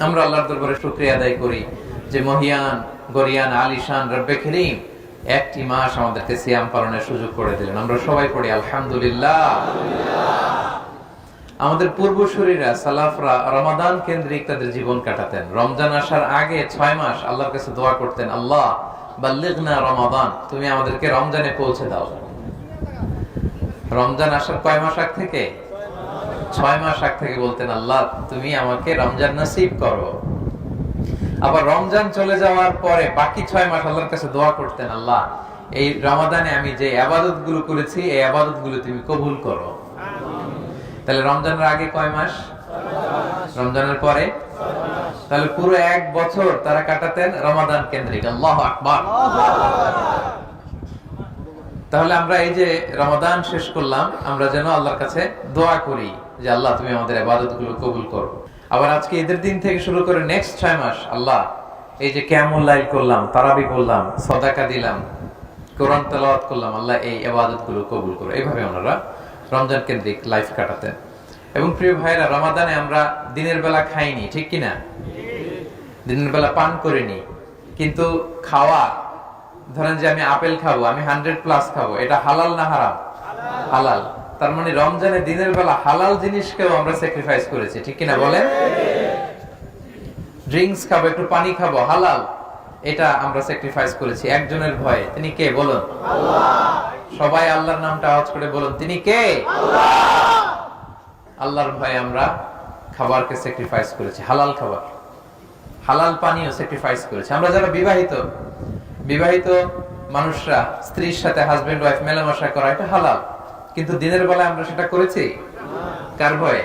আমরা আল্লাহর দরবারে শুকরিয়া আদায় করি যে মহিয়ান গরিয়ান আলিশান রব্বে করিম একটি মাস আমাদেরকে সিয়াম পালনের সুযোগ করে দিলেন। আমরা সবাই পড়ি আলহামদুলিল্লাহ। আমাদের পূর্বসূরীরা সালাফরা রমাদান কেন্দ্রিক তাদের জীবন কাটাতেন। রমজান আসার আগে 6 মাস আল্লাহর কাছে দোয়া করতেন, আল্লাহ বাল্লিগনা রমাদান, তুমি আমাদেরকে রমজানে পৌঁছে দাও। রমজান আসার কয় মাস আগ থেকে? 6 মাস আগ থেকে বলতেন, আল্লাহ তুমি আমাকে রমজান নসিব করো। আবার রমজান চলে যাওয়ার পরে বাকি 6 মাস আল্লাহর কাছে দোয়া করতেন, আল্লাহ এই রমাদানে আমি যে ইবাদত গুলো করেছি এই ইবাদত গুলো তুমি কবুল করো। তাহলে রমজানের আগে কয় মাস? রমজানের পরে? তাহলে পুরো 1 বছর তারা কাটাতেন রমাদান কেন্দ্রিক। আল্লাহু আকবার। তাহলে আমরা এই যে রমাদান শেষ করলাম, আমরা যেন আল্লাহর কাছে দোয়া করি যে আল্লাহ তুমি আমাদের ইবাদত গুলো কবুল করো। আবার আজকে ঈদের দিন থেকে শুরু করে নেক্সট 6 মাস আল্লাহ এই যে কিয়ামুল লাইল করলাম, তারাবি করলাম, সাদাকা দিলাম, কোরআন তেলাওয়াত করলাম, আল্লাহ এই ইবাদত গুলো কবুল করো। এইভাবে ওনারা রমজান কেন্দ্রিক লাইফ কাটাতেন। এবং প্রিয় ভাইরা, রমাদানে আমরা দিনের বেলা খাইনি, ঠিক কিনা? দিনের বেলা পান করিনি, কিন্তু খাওয়া, ধরেন যে আমি আপেল খাবো, আমি 100+ খাবো, এটা হালাল না হারাম? হালাল। তার মানে রমজানে দিনের বেলা হালাল জিনিসকেও আমরা স্যাক্রিফাইস করেছি, ঠিক কিনা বলেন? ড্রিঙ্কস খাবো, একটু পানি খাবো, হালাল, এটা আমরা স্যাক্রিফাইস করেছি একজনের ভয়ে। তিনি কে বলুন? আল্লাহ। সবাই আল্লাহর নামটা আওয়াজ করে বলুন, তিনি কে? আল্লাহ। আল্লাহর ভয়ে আমরা খাবারকে স্যাক্রিফাইস করেছি, হালাল খাবার, হালাল পানিও স্যাক্রিফাইস করেছি। আমরা যারা বিবাহিত মানুষরা স্ত্রীর সাথে হাজবেন্ড ওয়াইফ মেলামেশা করা এটা হালাল, কিন্তু দিনের বেলায় আমরা সেটা করেছি কার ভয়ে?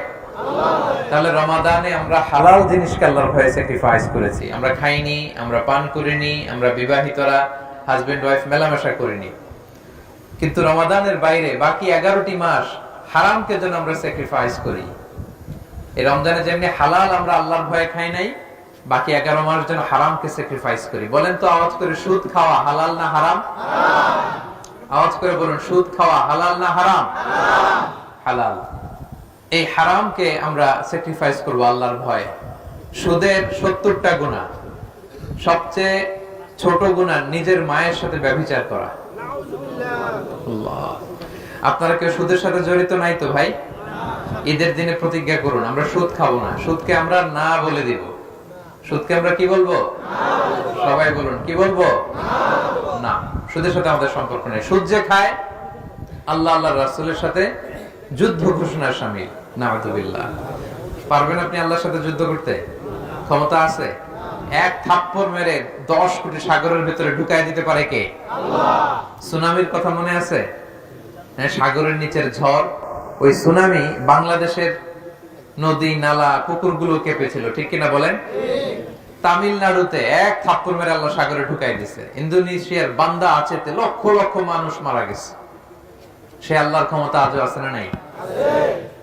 তাহলে রমাদানে আমরা হালাল জিনিসকে আল্লাহর ভয়ে স্যাক্রিফাইস করেছি। আমরা খাইনি, আমরা পান করিনি, আমরা বিবাহিতরা হাজবেন্ড ওয়াইফ মেলামেশা করিনি। কিন্তু রমাদানের বাইরে বাকি 11টি মাস হারামকে যেন আমরা স্যাক্রিফাইস করি। এই রমজানে যেমনি হালাল আমরা আল্লাহর ভয়ে খাই নাই, বাকি 11 মাস যেন হারামকে স্যাক্রিফাইস করি। বলেন তো আওয়াজ করে, সুদ খাওয়া হালাল না হারাম? আওয়াজ করে বলুন, সুদ খাওয়া হালাল না হারাম? হালাল। এই হারামকে আমরা স্যাক্রিফাইস করব আল্লাহর ভয়ে। সুদের 70টা গুনাহ, সবচেয়ে ছোট গুনাহ নিজের মায়ের সাথে ব্যভিচার করা। আল্লাহ। আপনারা কেউ সুদের সাথে জড়িত নাই তো ভাই? ঈদের দিনে প্রতিজ্ঞা করুন, আমরা সুদ খাবো না। সুদকে আমরা না বলে দিব। সুদকে আমরা কি বলবো? সবাই বলুন, কি বলবো? না। সুদের সাথে আমাদের সম্পর্ক নেই। সুদ যে খায় আল্লাহ আল্লাহর রাসূলের সাথে যুদ্ধ ঘোষণার শামিল। নাউযুবিল্লাহ। পারবেন আপনি আল্লাহর সাথে যুদ্ধ করতে? ক্ষমতা আছে? এক থাপ্পড় মেরে 10 কোটি সাগরের ভিতরে ঢুকায় দিতে পারে কে? আল্লাহ। সুনামির কথা মনে আছে? হ্যাঁ, সাগরের নিচের ঝড়, ওই সুনামি বাংলাদেশের নদী নালা পুকুরগুলো কেঁপেছিল, ঠিক কিনা বলেন? তামিলনাড়ুতে এক থাপ্পড় মেরে আল্লাহ সাগরে ঢুকাই দিছে। ইন্দোনেশিয়ার বান্দা আচেতে লক্ষ লক্ষ মানুষ মারা গেছে। সে আল্লাহর ক্ষমতা আজও আছে না নাই?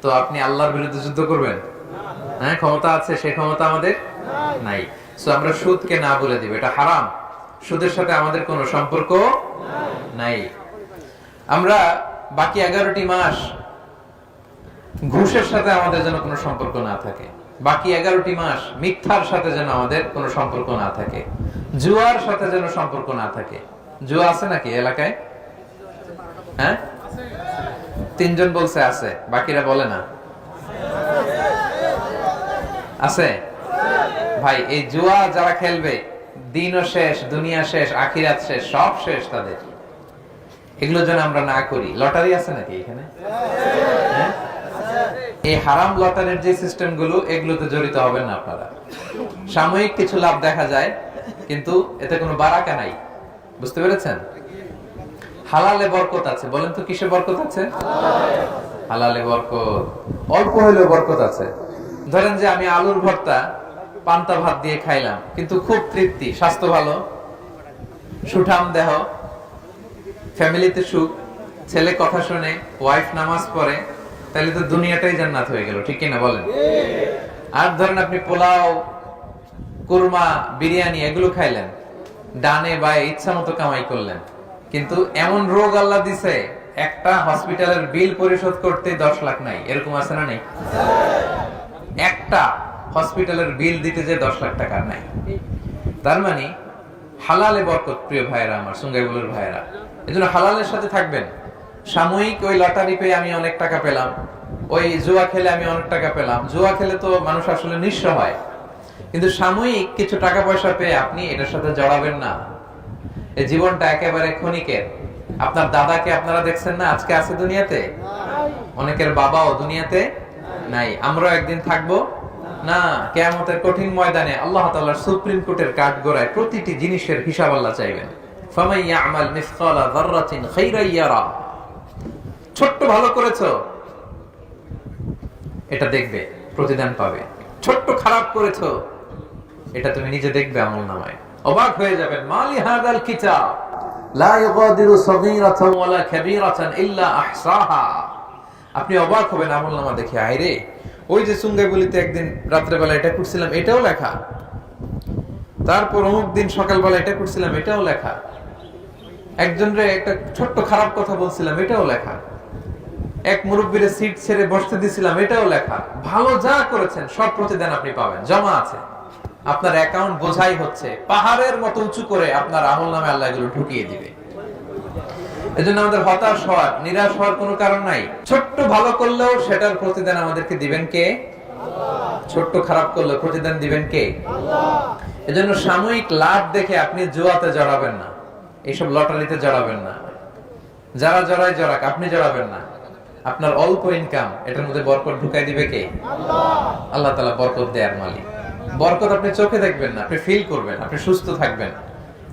তো আপনি আল্লাহর বিরুদ্ধে যুদ্ধ করবেন? হ্যাঁ, ক্ষমতা আছে, সে ক্ষমতা আমাদের নাই। সো আমরা সুদকে না বলে দিব, এটা হারাম। সুদের সাথে আমাদের কোনো সম্পর্ক নাই। আমরা বাকি 11টি মাস ঘুষের সাথে আমাদের যেন কোনো সম্পর্ক না থাকে। বাকি 11টি মাস মিথ্যার সাথে যেন আমাদের কোনো সম্পর্ক না থাকে। জুয়ার সাথে যেন সম্পর্ক না থাকে। জুয়া আছে নাকি এলাকায়? হ্যাঁ, 3 জন বলছে আছে, বাকিরা বলে না। আছে ভাই? এই জুয়া যারা খেলবে, দিনও শেষ, দুনিয়া শেষ, আখিরাত শেষ, সব শেষ তাদের। এগুলো যেন আমরা না করি। লটারি আছে নাকি এখানে? হ্যাঁ, এই হারাম লটারির যে সিস্টেম গুলো, এগুলোতে জড়িত হবেন না আপনারা। সাময়িক কিছু লাভ দেখা যায়, কিন্তু এতে কোনো বারাকা নাই। বুঝতে পেরেছেন? হালালে বরকত আছে। বলেন তো কিসে বরকত আছে? হালালে বরকত। অল্প হলেও বরকত আছে। ধরেন যে আমি আলুর ভর্তা পান্তা ভাত দিয়ে খাইলাম, কিন্তু খুব তৃপ্তি, স্বাস্থ্য ভালো, সুঠাম দেহ, ফ্যামিলিতে সুখ, ছেলে কথা শুনে, ওয়াইফ নামাজ পড়ে, তাহলে তো দুনিয়াটাই জান্নাত হয়ে গেল, ঠিক কিনা বলেন? আর ধরেন আপনি পোলাও, কুরমা, বিরিয়ানি এগুলো খাইলেন, ডানে বায়ে ইচ্ছা মতো কামাই করলেন, কিন্তু এমন রোগ আল্লাহ দিছে, একটা হসপিটালের বিল পরিশোধ করতে 10 লাখ নাই। এরকম আছে না নেই? একটা হসপিটালের বিল দিতে যে 10 লাখ টাকা নাই। তার মানে হালালে বরকত। প্রিয় ভাইয়েরা আমার, সুঙ্গাইবুলের ভাইয়েরা, এজন্য হালালের সাথে থাকবেন। সাময়িক ওই লটারি পেয়ে আমি অনেক টাকা পেলাম, ওই জুয়া খেলে আমি অনেক টাকা পেলাম, জুয়া খেলে তো মানুষ আসলে নিঃস্ব হয়। কিন্তু সাময়িক কিছু টাকা পয়সা পেয়ে আপনি এটার সাথে জড়াবেন না। এই জীবনটা একেবারে ক্ষণিকের। আপনার দাদাকে আপনারা দেখছেন না, আজকে আছে দুনিয়াতে, অনেকের বাবাও দুনিয়াতে নাই। আমরাও একদিন থাকবো না। কিয়ামতের কঠিন ময়দানে আল্লাহ তাআলার সুপ্রিম কোর্টের কাঠগড়ায় প্রতিটি জিনিসের হিসাব আল্লাহ চাইবেন। ফামান ইয়ামাল মিসকালা যাররাতিন খাইরান ইয়ারা। ছোট্ট ভালো করেছো, এটা দেখবে, প্রতিদান পাবে। ছোট্ট খারাপ করেছো, এটা তুমি নিজে দেখবে আমলনামায়। অবাক হয়ে যাবেন। মালি হাদাল কিতাব লা ইগাদিরু সাগীরাতান ওয়ালা কাবীরাতান ইল্লা আহসাহা। আপনি অবাক হবেন আমলনামা দেখে। আইরে, ওই যে সুঙ্গাইবুলিতে একদিন রাত্রে বেলা এটা করছিলাম, এটাও লেখা। তারপর অমুক দিন সকালবেলা এটা করছিলাম, এটাও লেখা। একজনরে একটা ছোট্ট খারাপ কথা বলছিলাম, এটাও লেখা। এক মুরব্বীর সিট ছেড়ে বসতে দিছিলাম, এটাও লেখা। ভালো যা করেছেন সব প্রতিদান আপনি পাবেন, জমা আছে। আপনার অ্যাকাউন্ট বোঝাই হচ্ছে, পাহাড়ের মতো উঁচু করে আপনার আমলনামে আল্লাহ এগুলো ঢুকিয়ে দিবে। এজন্য আমাদের হতাশ হওয়ার, নিরাশ হওয়ার কোনো কারণ নাই। ছোট্ট ভালো করলেও সেটার প্রতিদান আমাদেরকে দিবেন কে? আল্লাহ। ছোট্ট খারাপ করলেও প্রতিদান দিবেন কে? আল্লাহ। এজন্য সাময়িক লাভ দেখে আপনি জুয়াতে জড়াবেন না, এইসব লটারিতে জড়াবেন না। যারা জড়ায় জড়াক, আপনি জড়াবেন না। আপনার অল্প ইনকাম, এটার মধ্যে বরকত ঢুকাই দিবে কে? আল্লাহ। আল্লাহ তাআলা বরকত দেয়ার মালিক। বরকত আপনি চোখে দেখবেন না, আপনি ফিল করবেন। আপনি সুস্থ থাকবেন,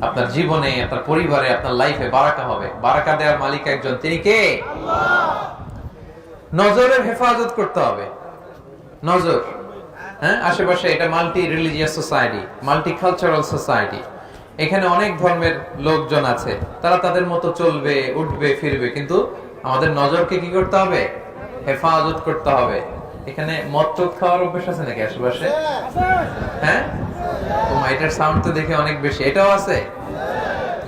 আপনার জীবনে, আপনার পরিবারে, আপনার লাইফে বারাকা হবে। বারাকা দেওয়ার মালিক একজন, তিনি কে? আল্লাহ। নজরের হেফাজত করতে হবে। নজর, হ্যাঁ, আশেপাশে এটা multi religious society, multi cultural society. এখানে অনেক ধর্মের লোকজন আছে, তারা তাদের মতো চলবে, উঠবে, ফিরবে, কিন্তু আমাদের নজরকে কি করতে হবে? হেফাজত করতে হবে। এখানে মদ টদ খাওয়ার অভ্যাস আছে নাকি আশেপাশে? হ্যাঁ, এটার সাউন্ড তো দেখে অনেক বেশি। এটাও আছে?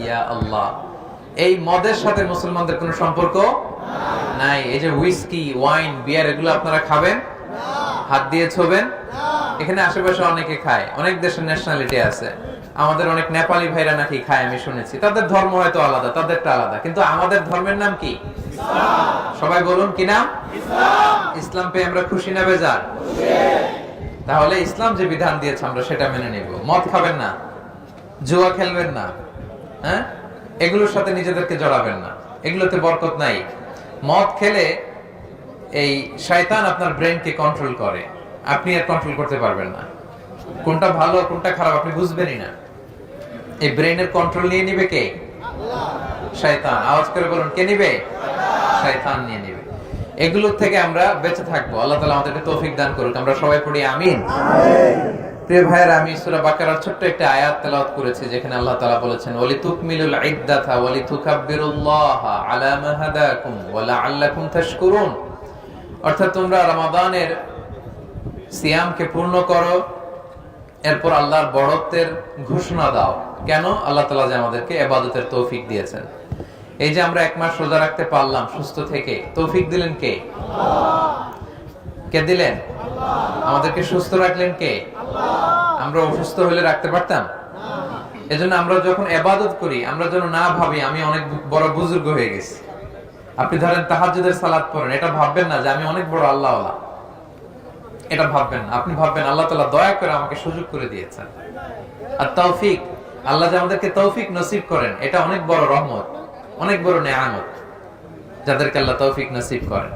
ইয়া আল্লাহ। এই মদের সাথে মুসলমানদের কোনো সম্পর্ক নাই। এই যে হুইস্কি, ওয়াইন, বিয়ার, এগুলো আপনারা খাবেন? হাত দিয়ে ছোবেন? এখানে আশেপাশে অনেকে খায়, অনেক দেশের ন্যাশনালিটি আছে। আমাদের অনেক নেপালি ভাইরা নাকি খায়, আমি শুনেছি। তাদের ধর্ম হয়তো আলাদা, তাদেরটা আলাদা, কিন্তু আমাদের ধর্মের নাম কি? ইসলাম। সবাই বলুন, কি নাম? ইসলাম। ইসলাম পেয়ে আমরা খুশি না বেজার? তাহলে ইসলাম যে বিধান দিয়েছে আমরা সেটা মেনে নেব। মদ খাবেন না, জুয়া খেলবেন না, হ্যাঁ, এগুলোর সাথে নিজেদেরকে জড়াবেন না, এগুলোতে বরকত নাই। মদ খেলে এই শয়তান আপনার ব্রেনকে কন্ট্রোল করে, আপনি আর কন্ট্রোল করতে পারবেন না। কোনটা ভালো কোনটা খারাপ আপনি বুঝবেনই না। এই ব্রেনের কন্ট্রোল নিয়ে নিবে কে? আল্লাহ। শয়তান। আওয়াজ করে বলুন, কে নিবে? শয়তান নিয়ে নিবে। এগুলোর থেকে আমরা বেঁচে থাকবো। আল্লাহ তাআলা আমাদেরকে তৌফিক দান করুক। আমরা সবাই পড়ি আমিন। প্রিয় ভাইয়েরা, আমি সূরা বাকারার ছোট্ট একটা আয়াত তেলাওয়াত করেছি, যেখানে আল্লাহ তাআলা বলেছেন, ওয়ালিতুকমিলুল ইদ্দাতা ওয়ালিতুকাব্বিরুল্লাহা আলা মা হাদাকুম ওয়া লাআল্লাকুম তাশকুরুন। অর্থাৎ তোমরা রমাদানের সিয়ামকে পূর্ণ করো, এরপর আল্লাহর বড়ত্বের ঘোষণা দাও। কেন? আল্লাহ তাআলা যে আমাদেরকে ইবাদতের তৌফিক দিয়েছেন। এই যে আমরা এক মাস রোজা রাখতে পারলাম সুস্থ থেকে, তৌফিক দিলেন কে? আল্লাহ। কে দিলেন? আল্লাহ। আমাদেরকে সুস্থ রাখলেন কে? আল্লাহ। আমরা অসুস্থ হলে রাখতে পারতাম? না। এজন্য আমরা যখন ইবাদত করি, আমরা যেন না ভাবি আমি অনেক বড় বুজুর্গ হয়ে গেছি। আপনি ধরেন তাহাজ্জুদের সালাত পড়েন, এটা ভাববেন না যে আমি অনেক বড় আল্লাহওয়ালা, এটা ভাববেন না। আপনি ভাববেন আল্লাহ তাআলা দয়া করে আমাকে সুযোগ করে দিয়েছেন। আর তৌফিক, আল্লাহ যে আমাদেরকে তৌফিক নসিব করেন, এটা অনেক বড় রহমত, অনেক বড় নেয়ামত, যাদেরকে আল্লাহ তৌফিক নসিব করেন।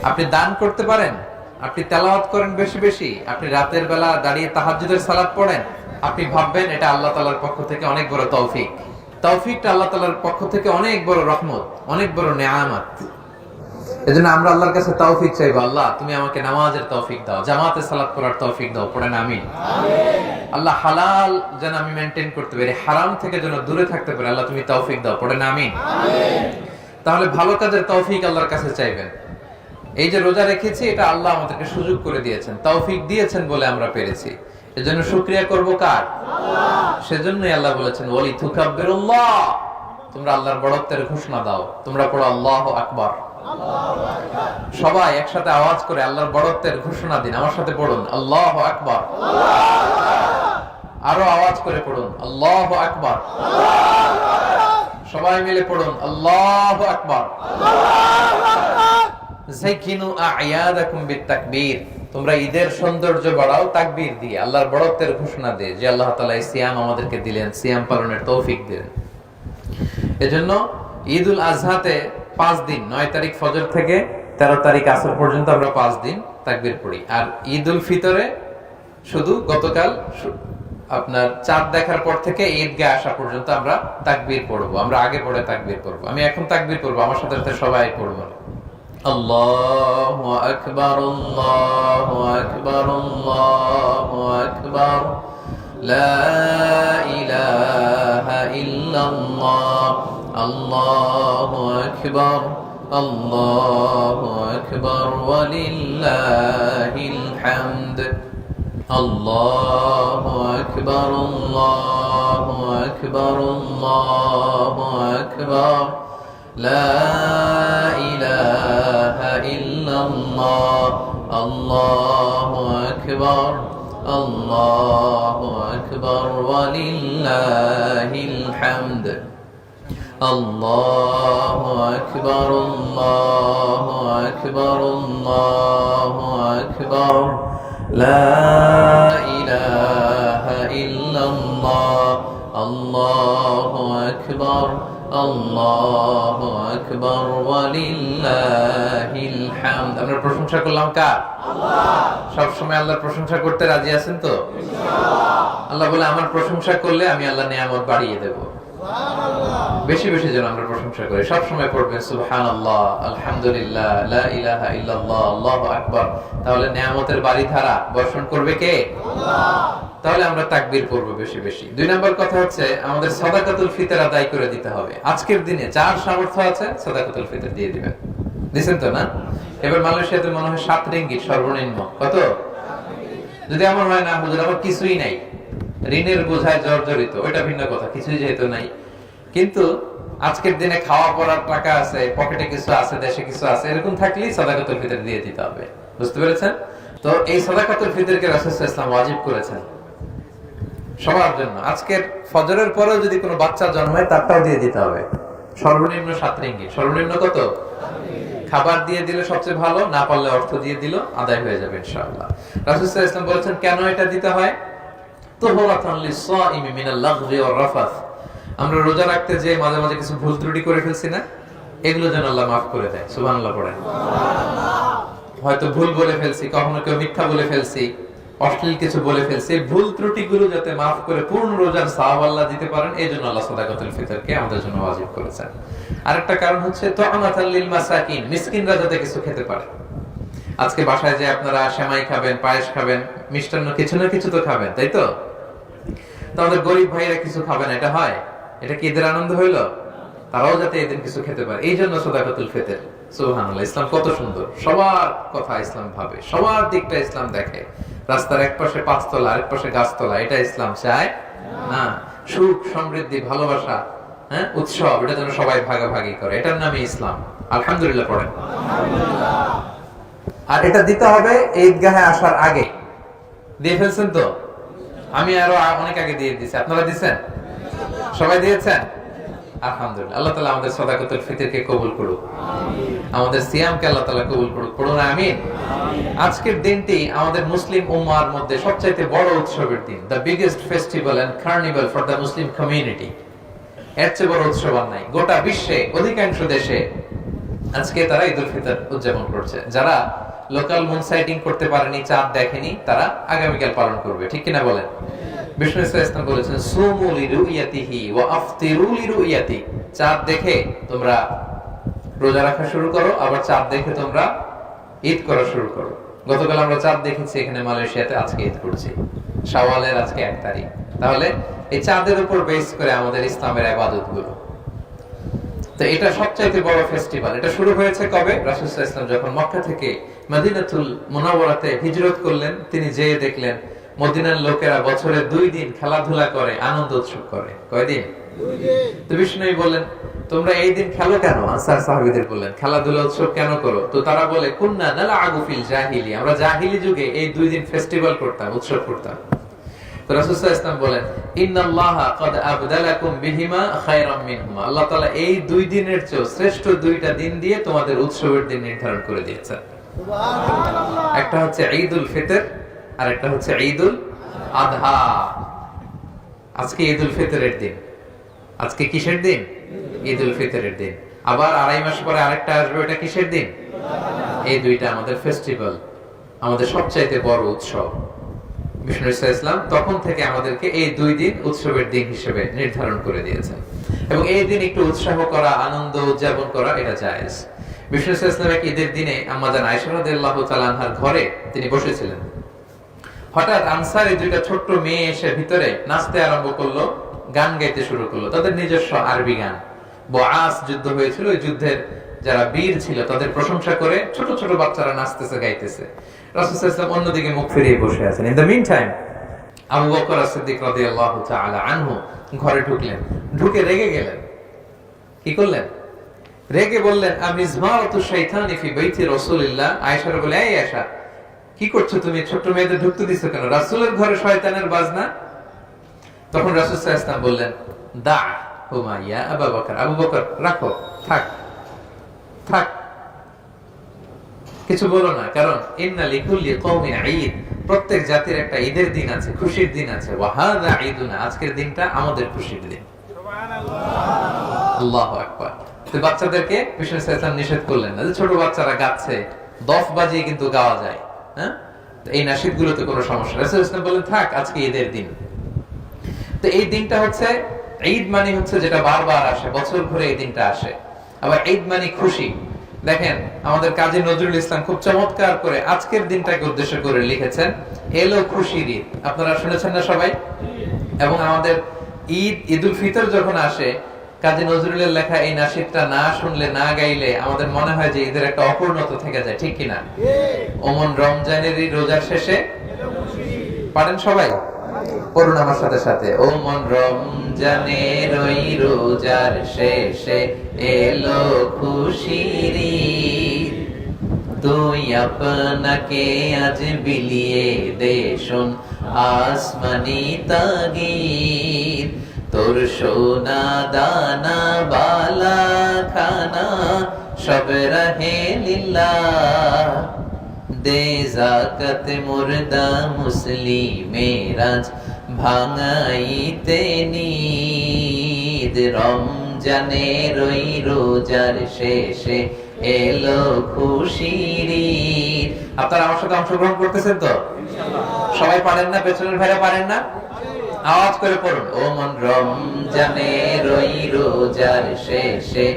আপনি দান করতে পারেন, আপনি তেলাওয়াত করেন বেশি বেশি, আপনি রাতের বেলা দাঁড়িয়ে তাহাজ্জুদের সালাত পড়েন, আপনি ভাববেন এটা আল্লাহ তাআলার পক্ষ থেকে অনেক বড় তৌফিক। তৌফিকটা আল্লাহ তাআলার পক্ষ থেকে অনেক বড় রহমত, অনেক বড় নেয়ামত। এজন্য আমরা আল্লাহর কাছে তৌফিক চাইবো। আল্লাহ তুমি আমাকে নামাজের তৌফিক দাও, জামাতে সালাত পড়ার তৌফিক দাও। পড়েন আমিন। আল্লাহ হালাল যেন আমি মেইনটেইন করতে পারি, হারাম থেকে যেন দূরে থাকতে পারি, আল্লাহ তুমি তৌফিক দাও। পড়েন আমিন। তাহলে ভালো কাজের তৌফিক আল্লাহর কাছে চাইবেন। এই যে রোজা রেখেছি, এটা আল্লাহ আমাদেরকে সুযোগ করে দিয়েছেন, তৌফিক দিয়েছেন বলে আমরা পেরেছি। এজন্য শুকরিয়া করব কার? আল্লাহ। সেজন্যই আল্লাহ বলেছেন, ওয়ালি তুকাব্বিরুল্লাহ, তোমরা আল্লাহর বড়ত্বের ঘোষণা দাও। তোমরা পড়ো আল্লাহু আকবার। সবাই একসাথে আওয়াজ করে আল্লাহর বড়ত্বের ঘোষণা দিন। আমার সাথে পড়ুন, আল্লাহু আকবার। আরো আওয়াজ করে পড়ুন, আল্লাহু আকবার। সবাই মিলে পড়ুন, আল্লাহু আকবার। যাকিনু আ'য়াদাকুম বিত-তাকবীর। তোমরা ঈদের সৌন্দর্য বাড়াও তাকবীর দিয়ে, আল্লাহর বড়ত্বের ঘোষণা দিয়ে, যে আল্লাহ তাআলা এই সিয়াম আমাদেরকে দিলেন, সিয়াম পালনের তৌফিক দিলেন। এজন্য ঈদুল আজহাতে 5 দিন, 9 তারিখ ফজর থেকে 13 তারিখ আসর পর্যন্ত আমরা 5 দিন তাকবীর পড়ি। আর ঈদুল ফিতরে শুধু গতকাল আপনার চাঁদ দেখার পর থেকে ঈদগাহ আসা পর্যন্ত আমরা তাকবীর পড়বো। আমরা আগে পড়ে তাকবীর পড়বো। আমি এখন তাকবীর পড়বো, আমার সাথে সাথে সবাই পড়বো। আল্লাহু আকবার, আল্লাহু আকবার, আল্লাহু আকবার, লা ইলাহা ইল্লাল্লাহ, আল্লাহু আকবার, আল্লাহু আকবার, ওয়া লিল্লাহিল হামদ। আল্লাহু আকবার, আল্লাহু আকবার, আল্লাহু আকবার, লা ইলাহা ইল্লাল্লাহ, আল্লাহু আকবার, আল্লাহু আকবার, ওয়া লিল্লাহিল হামদ। আল্লাহু আকবার, আল্লাহু আকবার, আল্লাহু আকবার, লা ইলাহা ইল্লাল্লাহ, আল্লাহু আকবার, আল্লাহু আকবার, ওয়া লিল্লাহিল হামদ। আমরা প্রশংসা করলাম কার? আল্লাহ। সব সময় আল্লাহর প্রশংসা করতে রাজি আছেন তো? ইনশাআল্লাহ। আল্লাহ বলে আমার প্রশংসা করলে আমি আল্লাহ নিয়ামত বাড়িয়ে দেব। সুবহানাল্লাহ। বেশি বেশি যেন আমরা প্রশংসা করি। সব সময় পড়বেন সুবহানাল্লাহ, আলহামদুলিল্লাহ, লা ইলাহা ইল্লাল্লাহ, আল্লাহু আকবার। তাহলে নিয়ামতের বাড়িধারা বর্ষণ করবে কে? আল্লাহ। তাহলে আমরা তাকবীর পড়ব বেশি বেশি। 2 নম্বর কথা হচ্ছে আমাদের সাদাকাতুল ফিতর আদায় করে দিতে হবে। আজকের দিনে যার সামর্থ্য আছে সাদাকাতুল ফিতর দিয়ে দিবেন। দিবেন তো না? এবার মালয়েশিয়াতে মনে হয় 7 রিঙ্গিত সর্বনিম্ন। কত? যদি আমার হয় না হুজুর আমার কিছুই নাই, ঋণের বোঝায় জর্জরিত, ওইটা ভিন্ন কথা, কিছুই যেহেতু নাই। কিন্তু আজকের দিনে খাওয়া পড়ার টাকা আছে, পকেটে কিছু আছে, দেশে কিছু আছে, এরকম থাকলেই সাদাকাতুল ফিতর দিয়ে দিতে হবে। বুঝতে পেরেছেন? তো এই সাদাকাতুল ফিতরকে রাসূল সাল্লাল্লাহু আলাইহি ওয়াসাল্লাম ওয়াজিব করেছেন সবার জন্য। আজকের ফজরের পরেও যদি কোনো বাচ্চা জন্মায় তারটাও দিয়ে দিতে হবে। সর্বনিম্ন 7 রিঙ্গিত। সর্বনিম্ন কত? খাবার দিয়ে দিলে সবচেয়ে ভালো, না পারলে অর্থ দিয়ে দিল, আদায় হয়ে যাবে ইনশাআল্লাহ। রাসূল সাল্লাল্লাহু আলাইহি ওয়াসাল্লাম বলেছেন কেন এটা দিতে হয়? তুহরাতান লিস-সাইমি মিনাল লাগহি ওয়ার রাফাস। আমরা রোজা রাখতে যে মাঝে মাঝে কিছু ভুল ত্রুটি করে ফেলছি না, এগুলো যেন আল্লাহ মাফ করে দেয়। সুবহানাল্লাহ পড়েন। হয়তো ভুল বলে ফেলছি, কখনো কেউ মিথ্যা বলে ফেলছি, অশ্লীল কিছু বলে ফেলছি, ভুল ত্রুটিগুলো যাতে মাফ করে পূর্ণ রোজার সওয়াব আল্লাহ দিতে পারেন, এইজন্য আল্লাহ সাদাকাতুল ফিতরকে আমাদের জন্য ওয়াজিব করেছেন। আরেকটা কারণ হচ্ছে তুআমাতাল লিল মাসাকিন, মিসকিনরা যাতে কিছু খেতে পারে। আজকে বাসায় যে আপনারা সেমাই খাবেন, পায়েস খাবেন, মিষ্টান্ন কিছু না কিছু তো খাবেন, তাই তো? আমাদের গরিব ভাইরা কিছু খাবেন, এটা হয়? এটা কি এদের আনন্দ হইলো? তারাও যাতে এদিন কিছু খেতে পারে, এই জন্য সাদাকাতুল ফিতর। সুবহানাল্লাহ। ইসলাম কত সুন্দর, সবার কথা ইসলাম ভাবে, সবার দিকটা ইসলাম দেখে। রাস্তার এক পাশে 5 তলা, আরেক পাশে গাছতলা, এটা ইসলাম চায় না। সুখ, সমৃদ্ধি, ভালোবাসা, হ্যাঁ, উৎসব, এটা যেন সবাই ভাগাভাগি করে, এটার নামে ইসলাম। আলহামদুলিল্লাহ পড়েন। আর এটা দিতে হবে ঈদগাহে আসার আগে। দিয়ে ফেলছেন তো? আমি আরো অনেক আগে দিয়ে দিয়েছি, আপনারা দিয়েছেন? সবাই দিয়েছেন? আলহামদুলিল্লাহ। আল্লাহ তাআলা আমাদের সাদাকাতুল ফিতরকে কবুল করুক, আমাদের সিয়ামকে আল্লাহ তাআলা কবুল করুক। পড়ুন আমিন। আজকের দিনটি আমাদের মুসলিম উম্মাহর মধ্যে সবচেয়ে বড় উৎসবের দিন, the biggest festival and carnival for the Muslim community। এর চেয়ে বড় উৎসব আর নাই। গোটা বিশ্বে অধিকাংশ দেশে আজকে তারা ঈদুল ফিতর উদযাপন করছে। যারা লোকাল মুন সাইটিং করতে পারেনি, চাঁদ দেখেনি, তারা আগামীকাল পালন করবে। ঠিক কিনা বলেন? বিষ্ণু ইসলাম বলেছেন সুমু লিরুইয়াতিহি ওয়া আফতিরু লিরুইয়াতি। চাঁদ দেখে তোমরা রোজা রাখা শুরু করো, আবার চাঁদ দেখে তোমরা ঈদ করা শুরু করো। গতকাল আমরা চাঁদ দেখেছি এখানে মালয়েশিয়াতে, আজকে ঈদ করছি। শাওয়ালের আজকে 1 তারিখ। তাহলে এই চাঁদের উপর বেস করে আমাদের ইসলামের ইবাদতগুলো। তো এটা সবচাইতে বড় ফেস্টিভ্যাল। এটা শুরু হয়েছে কবে? রাসূল সাল্লাল্লাহু আলাইহি ওয়াসাল্লাম যখন মক্কা থেকে মদিনাতুল মুনাওয়ারাতে হিজরত করলেন, তিনি যেয়ে দেখলেন মদিনার লোকেরা বছরে 2 দিন খেলাধুলা করে, আনন্দ উৎসব করে। কয়দিন? তো বিষ্ণু বললেন তোমরা এই দিন খেলো কেন? আনসার সাহাবীদের বললেন খেলাধুলা উৎসব কেন করো? তো তারা বলে কুন্না নালআবু ফিল জাহিলি, আমরা জাহিলি যুগে এই দুই দিন ফেস্টিভ্যাল করতাম, উৎসব করতাম। তো রাসূল সাল্লাল্লাহু আলাইহি ওয়াসাল্লাম বলেন ইন্নাল্লাহা ক্বাদ আবদালাকুম বিহিমা খায়রাম মিনহুমা, আল্লাহ তাআলা এই দুই দিনের চেয়ে শ্রেষ্ঠ দুইটা দিন দিয়ে তোমাদের উৎসবের দিন নির্ধারণ করে দিয়েছেন। সুবহানাল্লাহ। একটা হচ্ছে ঈদুল ফিতর আর একটা হচ্ছে ঈদুল আযহা। আজকে ঈদুল ফিতরের দিন। আজকে কিসের দিন? ঈদুল ফিতরের দিন। আবার 2.5 মাস পরে আরেকটা আসবে, ওটা কিসের দিন? এই দুইটা আমাদের ফেস্টিভ্যাল, আমাদের সবচাইতে বড় উৎসব। বিষ্ণু ইসলাম তখন থেকে আমাদেরকে এই দুই দিন উৎসবের দিন হিসেবে নির্ধারণ করে দিয়েছেন, এবং এই দিন একটু উৎসাহ করা, আনন্দ উদযাপন করা এটা জায়েজ। বিষ্ণু ইসলাম এক ঈদের দিনে আম্মা জান আয়েশা রাদিয়াল্লাহু তাআলা আনহার ঘরে তিনি বসেছিলেন। হঠাৎ আনসারের দুইটা ছোট্ট মেয়ে এসে ভিতরে নাচতে আরম্ভ করলো, গান গাইতে শুরু করলো, তাদের নিজস্ব আরবি গান। বুআস যুদ্ধ হয়েছিল, ওই যুদ্ধের যারা বীর ছিল তাদের প্রশংসা করে ছোট ছোট বাচ্চারা নাচতেছে, গাইতেছে। রাসূল সাল্লাল্লাহু আলাইহি ওয়াসাল্লাম অন্যদিকে মুখ ফিরিয়ে বসে আছেন। In the mean time Abu Bakr as-সিদ্দিক রাদিয়াল্লাহু তাআলা আনহু ঘরে ঢুকলেন, ঢুকে রেগে গেলেন। কি করলেন? রেগে বললেন আমিজমারাতু শাইতানি ফি বাইতি রাসূলিল্লাহ। আয়েশার বলে এই আয়েশা, কি করছো তুমি? ছোট মেয়েদের ঢুকতে দিছো কেন? রাসূলের ঘরে শয়তানের বাজনা। তখন রাসূল সাল্লাল্লাহু আলাইহি ওয়াসাল্লাম বললেন দা হুমা ইয়া আবু বকর, আবু বকর রাখো, থাক থাক, কিছু বলো না, কারণ ইন্না লিকুল্লি কওমিন ঈদ, প্রত্যেক জাতির একটা ঈদের দিন আছে, খুশির দিন আছে। ওয়া হাযা ঈদুনা, আজকের দিনটা আমাদের খুশির দিন। সুবহানাল্লাহ, আল্লাহু আকবার। তো বাচ্চাদেরকে বিষ্ণু সাল্লাল্লাহু আলাইহি ওয়াসাল্লাম নিষেধ করলেন না যে ছোট বাচ্চারা গাচ্ছে, দফ বাজিয়ে কিন্তু গাওয়া যায়, হ্যাঁ, তো এই নাশিদগুলোতে কোনো সমস্যা নেই। রাসূল সাল্লাল্লাহু আলাইহি ওয়াসাল্লাম বলেন থাক, আজকে ঈদের দিন। তো এই দিনটা হচ্ছে ঈদ মানে হচ্ছে যেটা বারবার আসে, বছর ঘুরে এই দিনটা আসে। আবার ঈদ মানে খুশি। দেখেন আমাদের কাজী নজরুল ইসলাম খুব চমৎকার করে আজকের দিনটাকে উদ্দেশ্য করে লিখেছেন এলো খুশির ঈদ। আপনারা শুনেছেন না সবাই? এবং আমাদের ঈদ, ঈদুল ফিতর যখন আসে, কাজী নজরুলের লেখা এই নাশিদটা না শুনলে, না গাইলে আমাদের মনে হয় যে ঈদের একটা অপূর্ণতা থেকে যায়, ঠিক কিনা? ওমন রমজানের রোজার শেষে পারেন সবাই? পড়ুন আমার সাথে সাথে। ও মন রমজানের ওই রোজার শেষে এলো খুশির ঈদ, তুই আপনাকে আজ বিলিয়ে দে শোন আসমানি তাগিদ, তোর সোনা দানা বালা খানা সব রহে লিল্লাহ, দে যাকাত মুর্দা মুসলিমেরাজ ভাঙাইতে নিদ, রমজানের ওই রোজার শেষে এলো খুশির ঈদ। আপনারা আমার সাথে অংশগ্রহণ করতেছেন তো? সবাই পারেন না? পেছনের ভাইরা পারেন না? আওয়াজ করে পড়ুন। ও মন রমজানের ওই রোজার শেষে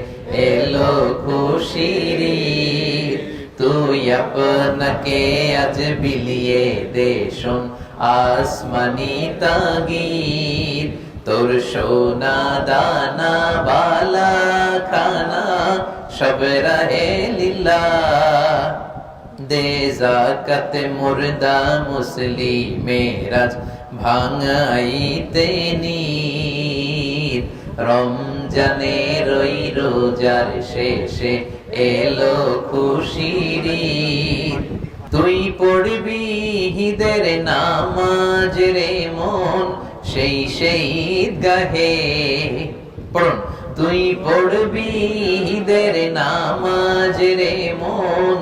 এলো খুশির ঈদ, তুই আপনাকে আজ বিলিয়ে দে শোন আসমানি তাগিদ, তোর সোনা দানা বালা খানা সব রহে লিল্লাহ, দে যাকাত মুর্দা মুসলিমেরাজ ভাঙাইতে নিদ, রমজানের ওই রোজার শেষে এলো খুশির ঈদ, তুই পড়বি ঈদের নামাজ রে মন সেই সেই গাহে। পড়ুন, তুই পড়বি ঈদের নামাজ রে মন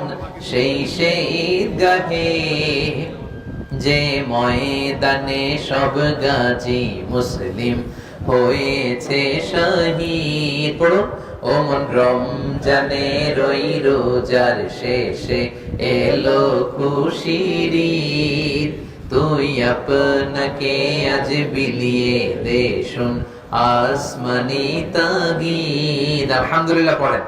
সেই সেই গাহে, যে ময়দানে সব গাজী মুসলিম হয়েছে শহীদ। পড়ুন, ও মন রমজানের ওই রোজার শেষে এলো খুশির ঈদ, তুই আপনাকে আজ বিলিয়ে দে শোন আসমানি তাগিদ। আলহামদুলিল্লাহ পড়েন।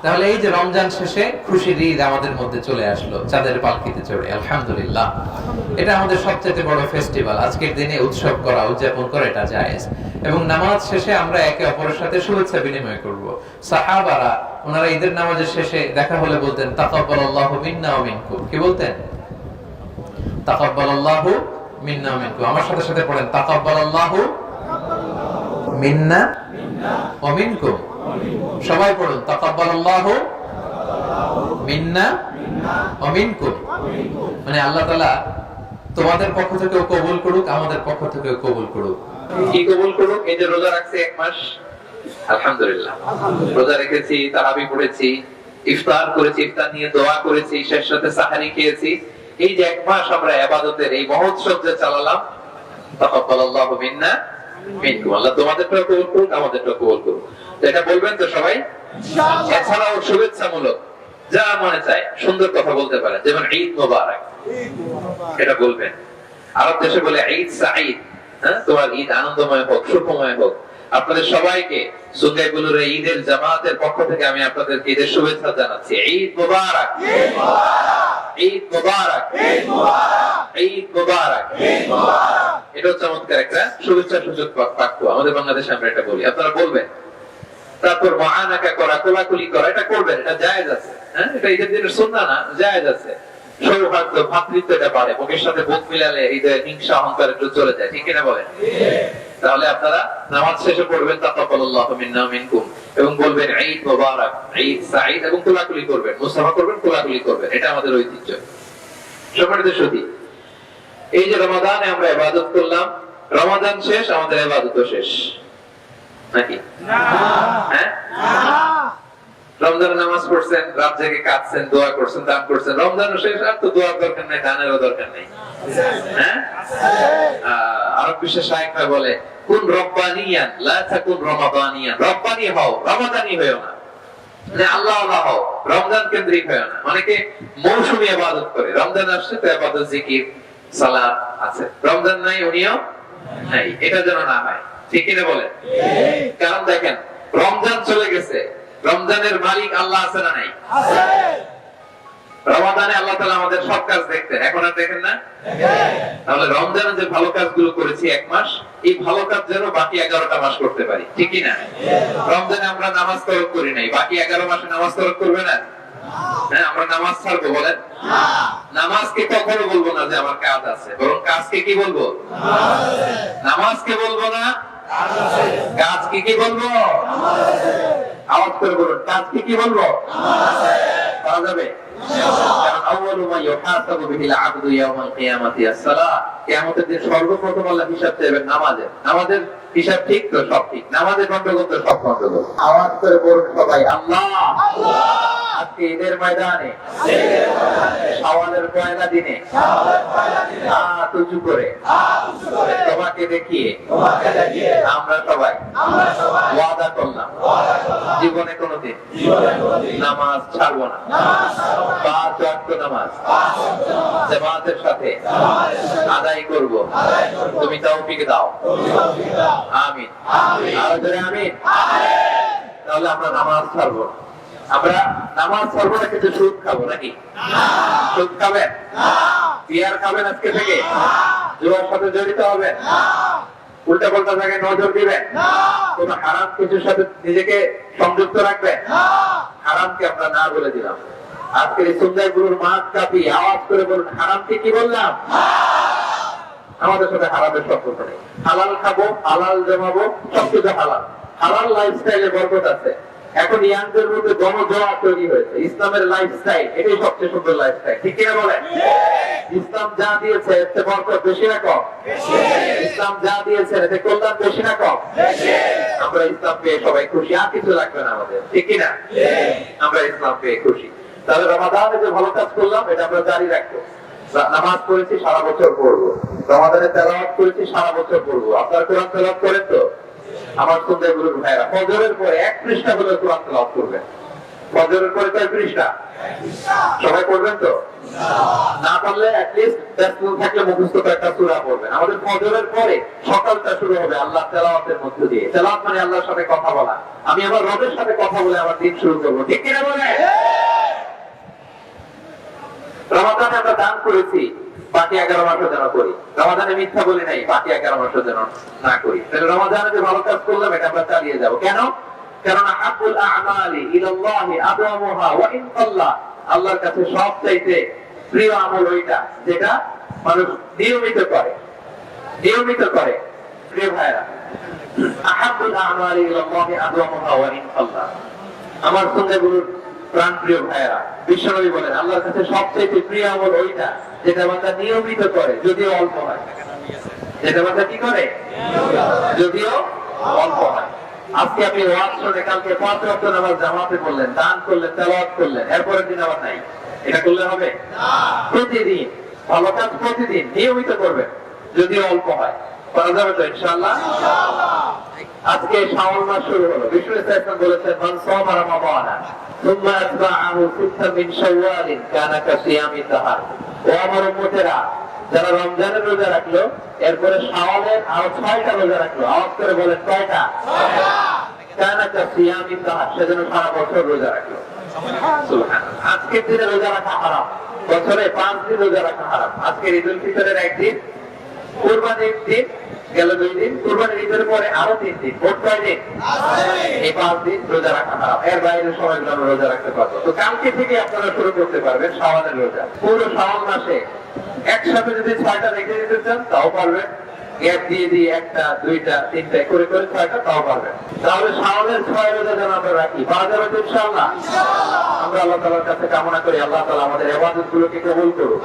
তাহলে এই যে রমজান শেষে খুশির ঈদ আমাদের মধ্যে চলে আসলো চাঁদের পালকিতে চড়ে, আলহামদুলিল্লাহ। এটা আমাদের সবচেয়ে বড় ফেস্টিভ্যাল। আজকের দিনে উৎসব করা, উদযাপন করা এটা জায়েজ। এবং নামাজ শেষে আমরা একে অপরের সাথে শুভেচ্ছা বিনিময় করব। সাহাবারা ওনারা ঈদের নামাজের শেষে দেখা হলে বলতেন তাকাব্বালাল্লাহু মিন্না ওয়া মিনকুম। কি বলতেন? তাকাব্বালাল্লাহু মিন্না ওয়া মিনকুম। আমার সাথে সাথে পড়েন তাকাব্বালাল্লাহু মিন্না ওয়া মিনকুম। সবাই পড়ুন, তাকাব্বালাল্লাহু মিন্না ওয়া মিনকুম। মানে আল্লাহ তাআলা তোমাদের পক্ষ থেকেও কবুল করুক, আমাদের পক্ষ থেকেও কবুল করুক। কি কবুল করুক? এই যে রোজা রাখছি 1 মাস, আলহামদুলিল্লাহ রোজা রেখেছি, তারাবি পড়েছি, ইফতার করেছি, ইফতার নিয়ে দোয়া করেছি, শেষ সাথে সাহারি খেয়েছি। এই যে 1 মাস আমরা ইবাদতের এই মহোৎসব যে চালালাম, তাকাব্বালাল্লাহু মিন্না মিনকুম। আল্লাহ তোমাদেরটাও কবুল করুক, আমাদেরটাও কবুল করুক। তো এটা বলবেন তো সবাই ইনশাআল্লাহ। এছাড়াও শুভেচ্ছামূলক যা মনে চায় সুন্দর কথা বলতে পারেন, যেমন ঈদ মোবারক, এটা বলবেন। আরব দেশে বলে ঈদ সাঈদ, তোমার ঈদ আনন্দময় হোক, সুখময় হোক। আপনাদের সবাইকে সুঙ্গাইবুলুর ঈদের জামাতের পক্ষ থেকে আমি আপনাদেরকে ঈদের শুভেচ্ছা জানাচ্ছি। ঈদ মোবারক, ঈদ মোবারক, ঈদ মোবারক। এটা চমৎকার একটা শুভেচ্ছা সূচক বাক্য, আমাদের বাংলাদেশে আমরা এটা বলি, আপনারা বলবেন। তারপর মুআনাকা করা, কোলাকুলি করা, এটা করবেন, এটা জায়েজ আছে। এটা ঈদের দিনের সুন্নাহ না, জায়েজ আছে। সৌহার্দ্য, ভ্রাতৃত্ব এটা বাড়ে, বুকের সাথে বুক মিলালে হৃদয়ে হিংসা অহংকার একটু চলে যায়, ঠিক কিনা বলেন? তাহলে আপনারা নামাজ শেষে পড়বেন তাকাব্বালাল্লাহু মিন্না ওয়া মিনকুম এবং বলবেন ঈদ মোবারক, ঈদ সাঈদ, এবং কোলাকুলি করবেন, মুসাফা করবেন, কোলাকুলি করবেন। এটা আমাদের ঐতিহ্য। সম্মানিত সুধী, এই যে রমাদানে আমরা ইবাদত করলাম, রমাদান শেষ, আমাদের ইবাদতও শেষ নাকি? না। হ্যাঁ, রমজানের নামাজ পড়ছেন, রাত জেগে কাঁদছেন, দোয়া করছেন, দান করছেন, রমজানও শেষ, আর তো দোয়ার দরকার নাই, দানেরও দরকার নেই। হ্যাঁ, আরব বিশ্বের শায়েখরা বলে কুন রব্বানিয়ান লা তাকুন রমাদানিয়ান। রব্বানি হও, রমাদানি হয়ো না। মানে আল্লাহ আল্লাহ হও, রমজান কেন্দ্রিক হয়ো না। অনেকে মৌসুমী ইবাদত করে, রমজান আসছে তো ইবাদত, জিকির, সালাত আছে, রমজান নাই উনিও নাই, এটা যেন না হয়, ঠিক কিনা বলেন? কারণ দেখেন, রমজান চলে গেছে, রমজানের মালিক আল্লাহ আছে না নাই? আছে। রমাদানে আল্লাহ তাআলা আমাদের সব কাজ দেখতেন, এখন আর দেখেন না? তাহলে রমজানে যে ভালো কাজগুলো করেছি 1 মাস, এই ভালো কাজ যেন বাকি 11টা মাস করতে পারি, ঠিক কি না? রমজানে আমরা নামাজ তরক করি নাই, বাকি 11 মাসে নামাজ তরক করবে না? হ্যাঁ, আমরা নামাজ ছাড়বো বলেন? না। নামাজকে কখনো বলবো না যে আমার কাজ আছে, বরং কাজকে কি বলবো? নামাজকে বলবো না, কাজকে কি বলবো? আওয়াজ করে বলুন, কাজকে কি বলবো? পাওয়া যাবে? কারণ আউয়ালু মা ইউহাসাবু বিহিল আবদু ইয়াওমাল কিয়ামাতি আস-সালাহ। কিয়ামতের দিন সর্বপ্রথম আল্লাহ হিসাব চাইবেন নামাজের। নামাজের হিসাব ঠিক তো? সব ঠিক। নামাজের গন্ডগোল তো সব গন্ডগোল। আওয়াজ করে বলুন সবাই, আল্লাহ আজকে ঈদের ময়দানে, শাওয়ালের পয়লা দিনে হাত উঁচু করে তোমাকে দেখিয়ে আমরা সবাই ওয়াদা করলাম জীবনে কোনোদিন নামাজ ছাড়বো না। 5 ওয়াক্ত নামাজ জামাতের সাথে আদায় করব, তুমি তৌফিক দাও, আমিন। আরো জোরে আমিন। তাহলে আমরা নামাজ ছাড়বো না। আমরা নামাজ ছাড়বো না, কিন্তু সুদ খাবো নাকি? সুদ খাবেন? বিয়ার খাবেন আজকে থেকে? জুয়ার সাথে জড়িত হবেন? উল্টা পাল্টা জায়গায় নজর দিবেন? কোন হারাম কিছুর সাথে নিজেকে সংযুক্ত রাখবেন? হারামকে আমরা না বলে দিলাম। আজকের এই সুন্দর গুরুর মাঠ কাপি আওয়াজ করে বলুন, হারামকে কি বললাম? আমাদের সাথে হারামের সম্পর্ক নেই। হালাল খাবো, হালাল জমাবো, সবকিছু হালাল। হালাল লাইফস্টাইলে বরকত আছে। এখন ইয়াংদের মধ্যে গণজোয়ার তৈরি হয়েছে। ইসলামের লাইফস্টাইল এটাই সবচেয়ে সুন্দর লাইফস্টাইল, ঠিক কিনা বলেন? ইসলাম যা দিয়েছে এতে বরকত বেশি না কম? ইসলাম যা দিয়েছে এতে কল্যাণ বেশি না কম? আমরা ইসলাম পেয়ে সবাই খুশি, আর কিছু লাগবে না আমাদের, ঠিক কিনা? আমরা ইসলাম পেয়ে খুশি। তাহলে রমাদানে যে ভালো কাজ করলাম এটা আমরা জারি রাখবো। নামাজ পড়েছি সারা বছর পড়বো, রমাদানে তেলাওয়াত করেছি সারা বছর পড়বো। আপনারা কোরআন তেলাওয়াত করেন তো? আমার সুন্দর গুরুর ভাইরা ফজরের পরে 1 পৃষ্ঠা করে কোরআন তেলাওয়াত করবেন। ফজরের পরে কয় পৃষ্ঠা? সবাই পড়বেন তো? না পারলে অ্যাটলিস্ট ব্যস্ত থাকলে মুখস্থ একটা সূরা পড়বেন। আমাদের ফজরের পরে সকালটা শুরু হবে আল্লাহ তেলাওয়াতের মধ্য দিয়ে। তেলাওয়াত মানে আল্লাহর সাথে কথা বলা। আমি আমার রবের সাথে কথা বলে আমার দিন শুরু করবো, ঠিক কিনা বলেন? রমাদানে আমরা দান করেছি, বাকি 11 মাসও যেন করি। রমাদানে মিথ্যা বলি নাই, বাকি 11 মাসও যেন না করি। তাহলে রমাদানে যে ভালো কাজ করলাম এটা আমরা চালিয়ে যাব। কেন? কারণ আহাবুল আ'মালি ইলাল্লাহি আদওয়ামুহা ওয়া ইন কাল্লা। আল্লাহর কাছে সবচাইতে প্রিয় আমল ওইটা যেটা মানুষ নিয়মিত করে। প্রিয় ভাইরা, আহাব্বুল আমালি ইলাল্লাহি আদওয়ামুহা ওয়া ইন সাল্লাহ। আমার সুন্নাহগুলোর প্রাণপ্রিয় ভাইয়েরা, বিশ্বনবী বলেন আল্লাহর কাছে সবচেয়ে প্রিয় আমল ওইটা যেটা বান্দা নিয়মিত করে, যদিও অল্প হয়। যেটা বান্দা কি করে? যদিও অল্প হয়। আজকে আপনি ওয়াজ শুনে কালকে 5 ওয়াক্ত নামাজ জামাতে পড়লেন, দান করলেন, তেলাওয়াত করলেন, এরপরের দিন আবার নাই, এটা করলে হবে না। প্রতিদিন ভালো কাজ প্রতিদিন নিয়মিত করবেন, যদিও অল্প হয়। করা যাবে তো ইনশাআল্লাহ? আজকে শাওয়াল মাস শুরু হলো। বিষ্ণু ইসলাম বলেছেন মান সামা রমাদানা সুম্মা আতবাআহু সিত্তাম মিন শাওয়ালিন কানা কাসিয়ামি দাহর। ও আমার উম্মতেরা, যারা রমজানের রোজা রাখলো, এরপরে শাওয়ালের আরো 6টা রোজা রাখলো, আওয়াজ করে বলেন কয়টা? 6টা। কানা কাসিয়ামি দাহর, সেজন্য সারা বছর রোজা রাখলো। সুবহানাল্লাহ। আজকের দিনে রোজা রাখা হারাম, বছরে 5 দিন রোজা রাখা হারাম। আজকের ঈদুল ফিতরের একদিন, কুরবানির দিন গেল 2 দিন, কুরবানির ঈদের পরে আরো 3 দিন, মোট কয় দিন? এই 5 দিন রোজা রাখা হারাম। এর বাইরে সময়গুলো আমরা রোজা রাখতে পারবো। তো কালকে থেকে আপনারা শুরু করতে পারবেন শাওয়ালের রোজা। পুরো শাওয়াল মাসে একসাথে যদি 6টা রেখে দিতে চান তাও পারবেন, গ্যাপ দিয়ে দিয়ে 1টা 2টা 3টা করে করে 6টা তাও পারবেন। তাহলে শাওয়ালের 6 রোজা যেন আমরা রাখি, পারা যাবে তো ইনশাআল্লাহ? আমরা আল্লাহ তাআলার কাছে কামনা করি আল্লাহ তাআলা আমাদের ইবাদতগুলোকে কবুল করুন।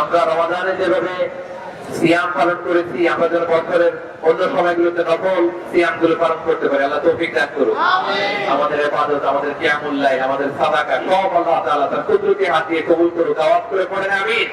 আমরা রমাদানে যেভাবে সিয়াম পালন করেছি, আমরা যেন বছরের অন্য সময়গুলোতে নফল সিয়ামগুলো পালন করতে পারি। আল্লাহ তৌফিক দান করুন। আমাদের ইবাদত, আমাদের কিয়ামুল লাইল, আমাদের সাদাকা সব আল্লাহ তাআলা তার কুদরতি হাত দিয়ে কবুল করুক। আওয়াজ করে পড়েন আমিন।